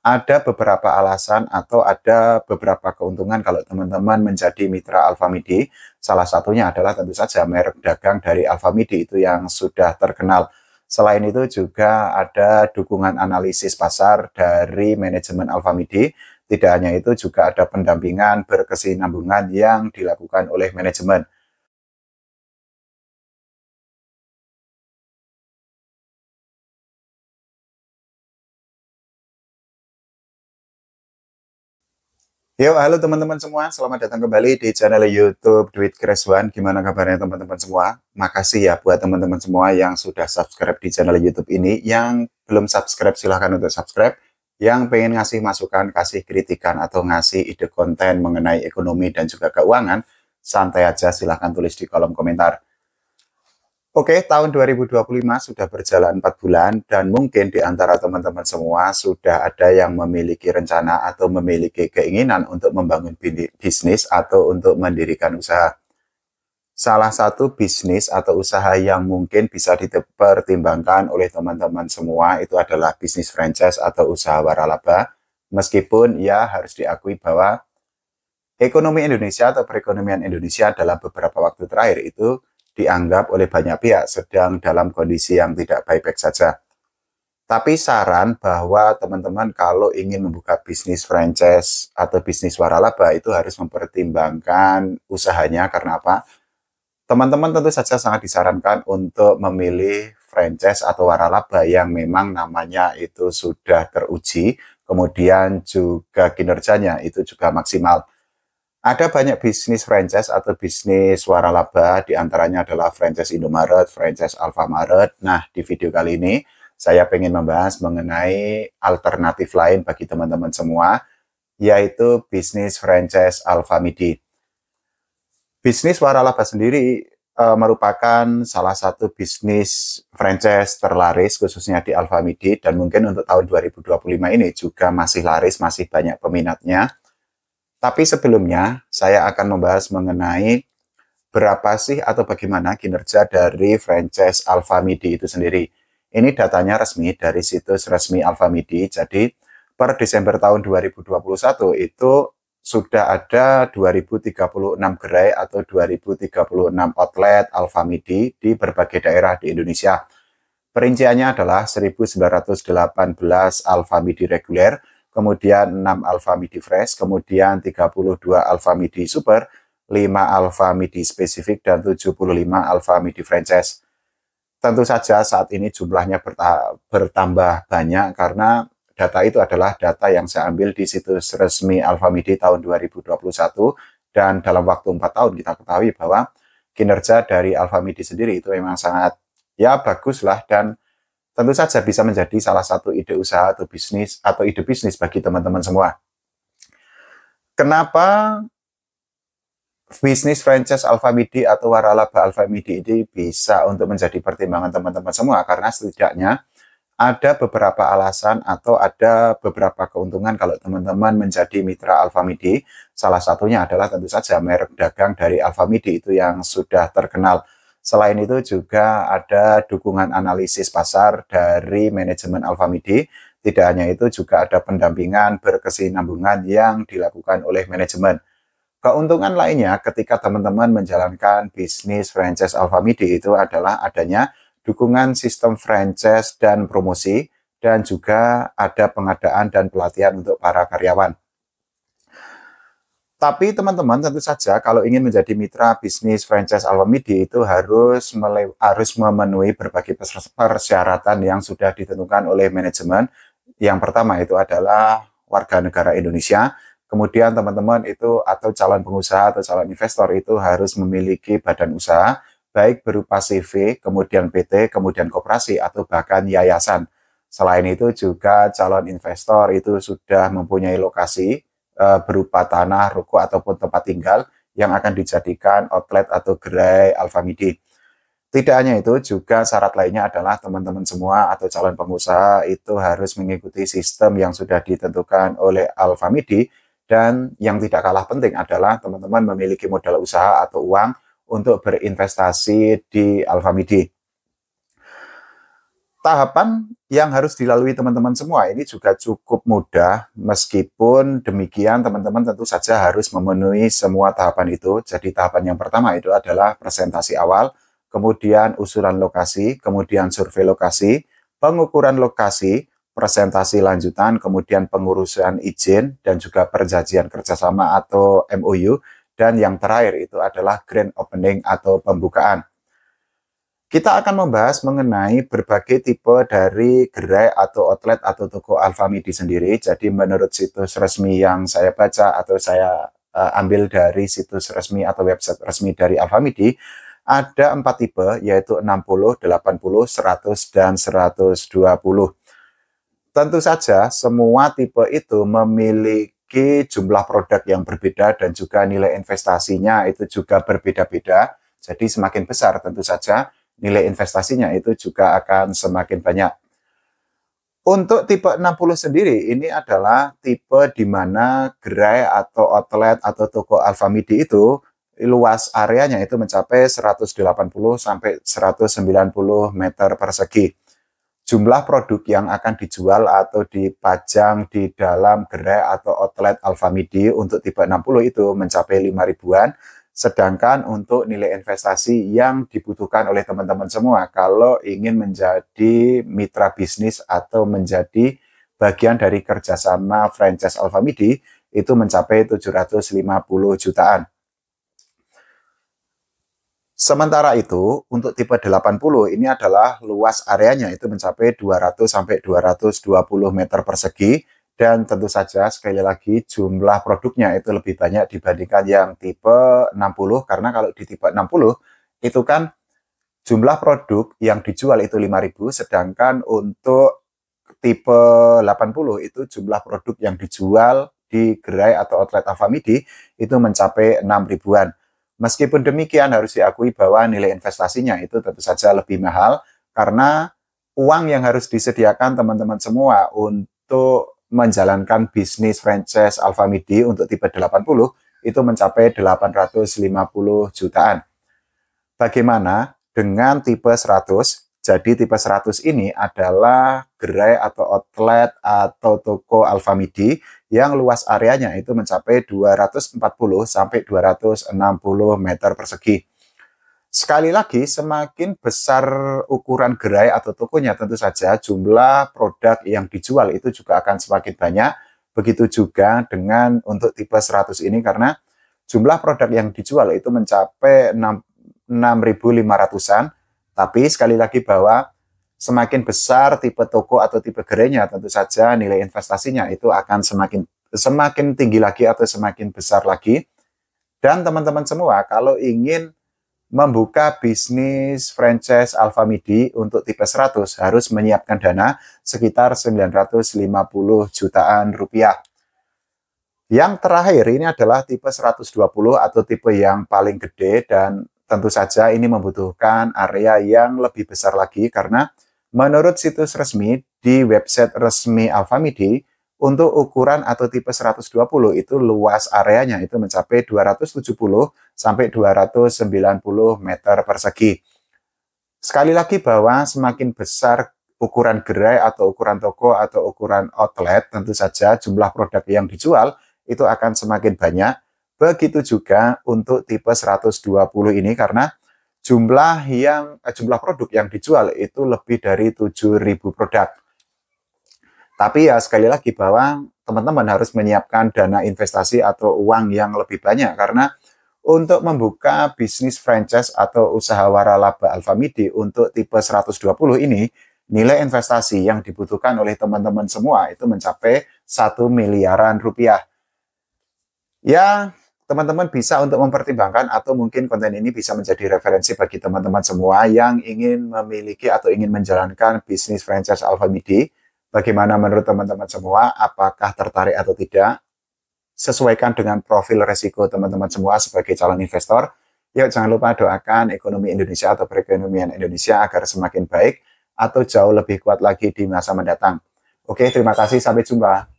Ada beberapa alasan atau ada beberapa keuntungan kalau teman-teman menjadi mitra Alfamidi. Salah satunya adalah tentu saja merek dagang dari Alfamidi itu yang sudah terkenal. Selain itu juga ada dukungan analisis pasar dari manajemen Alfamidi. Tidak hanya itu juga ada pendampingan berkesinambungan yang dilakukan oleh manajemen. Yo, halo teman-teman semua. Selamat datang kembali di channel YouTube Duit Kreswan. Gimana kabarnya teman-teman semua? Makasih ya buat teman-teman semua yang sudah subscribe di channel YouTube ini. Yang belum subscribe silahkan untuk subscribe. Yang pengen ngasih masukan, kasih kritikan, atau ngasih ide konten mengenai ekonomi dan juga keuangan, santai aja silahkan tulis di kolom komentar. Oke, tahun 2025 sudah berjalan 4 bulan dan mungkin di antara teman-teman semua sudah ada yang memiliki rencana atau memiliki keinginan untuk membangun bisnis atau untuk mendirikan usaha. Salah satu bisnis atau usaha yang mungkin bisa dipertimbangkan oleh teman-teman semua itu adalah bisnis franchise atau usaha waralaba. Meskipun ya harus diakui bahwa ekonomi Indonesia atau perekonomian Indonesia dalam beberapa waktu terakhir itu dianggap oleh banyak pihak sedang dalam kondisi yang tidak baik-baik saja. Tapi saran bahwa teman-teman kalau ingin membuka bisnis franchise atau bisnis waralaba itu harus mempertimbangkan usahanya. Karena apa? Teman-teman tentu saja sangat disarankan untuk memilih franchise atau waralaba yang memang namanya itu sudah teruji, kemudian juga kinerjanya itu juga maksimal. Ada banyak bisnis franchise atau bisnis waralaba, diantaranya adalah franchise Indomaret, franchise Alfamaret. Nah, di video kali ini saya ingin membahas mengenai alternatif lain bagi teman-teman semua, yaitu bisnis franchise Alfamidi. Bisnis waralaba sendiri merupakan salah satu bisnis franchise terlaris khususnya di Alfamidi, dan mungkin untuk tahun 2025 ini juga masih laris, masih banyak peminatnya. Tapi sebelumnya, saya akan membahas mengenai berapa sih atau bagaimana kinerja dari franchise Alfamidi itu sendiri. Ini datanya resmi dari situs resmi Alfamidi. Jadi, per Desember tahun 2021 itu sudah ada 2036 gerai atau 2036 outlet Alfamidi di berbagai daerah di Indonesia. Perinciannya adalah 1918 Alfamidi reguler, kemudian 6 Alfamidi Fresh, kemudian 32 Alfamidi Super, 5 Alfamidi Spesifik, dan 75 Alfamidi Franchise. Tentu saja saat ini jumlahnya bertambah banyak karena data itu adalah data yang saya ambil di situs resmi Alfamidi tahun 2021, dan dalam waktu 4 tahun kita ketahui bahwa kinerja dari Alfamidi sendiri itu memang sangat ya bagus lah, dan tentu saja bisa menjadi salah satu ide usaha atau ide bisnis bagi teman-teman semua. Kenapa bisnis franchise Alfamidi atau waralaba Alfamidi ini bisa untuk menjadi pertimbangan teman-teman semua? Karena setidaknya ada beberapa alasan atau ada beberapa keuntungan kalau teman-teman menjadi mitra Alfamidi. Salah satunya adalah tentu saja merek dagang dari Alfamidi itu yang sudah terkenal. Selain itu juga ada dukungan analisis pasar dari manajemen Alfamidi. Tidak hanya itu juga ada pendampingan berkesinambungan yang dilakukan oleh manajemen. Keuntungan lainnya ketika teman-teman menjalankan bisnis franchise Alfamidi itu adalah adanya dukungan sistem franchise dan promosi, dan juga ada pengadaan dan pelatihan untuk para karyawan. Tapi teman-teman tentu saja kalau ingin menjadi mitra bisnis franchise Alfamidi itu harus memenuhi berbagai persyaratan yang sudah ditentukan oleh manajemen. Yang pertama itu adalah warga negara Indonesia. Kemudian teman-teman itu atau calon pengusaha atau calon investor itu harus memiliki badan usaha, baik berupa CV, kemudian PT, kemudian koperasi, atau bahkan yayasan. Selain itu juga calon investor itu sudah mempunyai lokasi berupa tanah, ruko, ataupun tempat tinggal yang akan dijadikan outlet atau gerai Alfamidi. Tidak hanya itu, juga syarat lainnya adalah teman-teman semua atau calon pengusaha itu harus mengikuti sistem yang sudah ditentukan oleh Alfamidi, dan yang tidak kalah penting adalah teman-teman memiliki modal usaha atau uang untuk berinvestasi di Alfamidi. Tahapan yang harus dilalui teman-teman semua ini juga cukup mudah. Meskipun demikian, teman-teman tentu saja harus memenuhi semua tahapan itu. Jadi tahapan yang pertama itu adalah presentasi awal, kemudian usulan lokasi, kemudian survei lokasi, pengukuran lokasi, presentasi lanjutan, kemudian pengurusan izin, dan juga perjanjian kerjasama atau MOU, dan yang terakhir itu adalah grand opening atau pembukaan. Kita akan membahas mengenai berbagai tipe dari gerai atau outlet atau toko Alfamidi sendiri. Jadi menurut situs resmi yang saya baca atau saya ambil dari situs resmi atau website resmi dari Alfamidi, ada 4 tipe, yaitu 60, 80, 100, dan 120. Tentu saja semua tipe itu memiliki jumlah produk yang berbeda dan juga nilai investasinya itu juga berbeda-beda. Jadi semakin besar tentu saja nilai investasinya itu juga akan semakin banyak. Untuk tipe 60 sendiri, ini adalah tipe di mana gerai atau outlet atau toko Alfamidi itu luas areanya itu mencapai 180 sampai 190 meter persegi. Jumlah produk yang akan dijual atau dipajang di dalam gerai atau outlet Alfamidi untuk tipe 60 itu mencapai 5 ribuan. Sedangkan untuk nilai investasi yang dibutuhkan oleh teman-teman semua kalau ingin menjadi mitra bisnis atau menjadi bagian dari kerjasama franchise Alfamidi itu mencapai 750 jutaan. Sementara itu, untuk tipe 80 ini adalah luas areanya itu mencapai 200 sampai 220 meter persegi. Dan tentu saja sekali lagi jumlah produknya itu lebih banyak dibandingkan yang tipe 60. Karena kalau di tipe 60 itu kan jumlah produk yang dijual itu 5.000. Sedangkan untuk tipe 80 itu jumlah produk yang dijual di gerai atau outlet Alfamidi itu mencapai 6 ribuan. Meskipun demikian harus diakui bahwa nilai investasinya itu tentu saja lebih mahal. Karena uang yang harus disediakan teman-teman semua untuk menjalankan bisnis franchise Alfamidi untuk tipe 80 itu mencapai 850 jutaan. Bagaimana dengan tipe 100? Jadi tipe 100 ini adalah gerai atau outlet atau toko Alfamidi yang luas areanya itu mencapai 240 sampai 260 meter persegi. Sekali lagi, semakin besar ukuran gerai atau tokonya, tentu saja jumlah produk yang dijual itu juga akan semakin banyak. Begitu juga dengan untuk tipe 100 ini, karena jumlah produk yang dijual itu mencapai 6.500-an. Tapi sekali lagi bahwa semakin besar tipe toko atau tipe gerainya, tentu saja nilai investasinya itu akan semakin tinggi lagi atau semakin besar lagi. Dan teman-teman semua, kalau ingin membuka bisnis franchise Alfamidi untuk tipe 100 harus menyiapkan dana sekitar 950 jutaan rupiah. Yang terakhir ini adalah tipe 120 atau tipe yang paling gede, dan tentu saja ini membutuhkan area yang lebih besar lagi karena menurut situs resmi di website resmi Alfamidi untuk ukuran atau tipe 120 itu luas areanya itu mencapai 270 sampai 290 meter persegi. Sekali lagi bahwa semakin besar ukuran gerai atau ukuran toko atau ukuran outlet, tentu saja jumlah produk yang dijual itu akan semakin banyak. Begitu juga untuk tipe 120 ini karena jumlah produk yang dijual itu lebih dari 7.000 produk. Tapi ya sekali lagi bahwa teman-teman harus menyiapkan dana investasi atau uang yang lebih banyak karena untuk membuka bisnis franchise atau usaha waralaba Alfamidi untuk tipe 120 ini, nilai investasi yang dibutuhkan oleh teman-teman semua itu mencapai 1 miliaran rupiah. Ya, teman-teman bisa untuk mempertimbangkan atau mungkin konten ini bisa menjadi referensi bagi teman-teman semua yang ingin memiliki atau ingin menjalankan bisnis franchise Alfamidi. Bagaimana menurut teman-teman semua? Apakah tertarik atau tidak? Sesuaikan dengan profil resiko teman-teman semua sebagai calon investor. Yuk jangan lupa doakan ekonomi Indonesia atau perekonomian Indonesia agar semakin baik atau jauh lebih kuat lagi di masa mendatang. Oke, terima kasih. Sampai jumpa.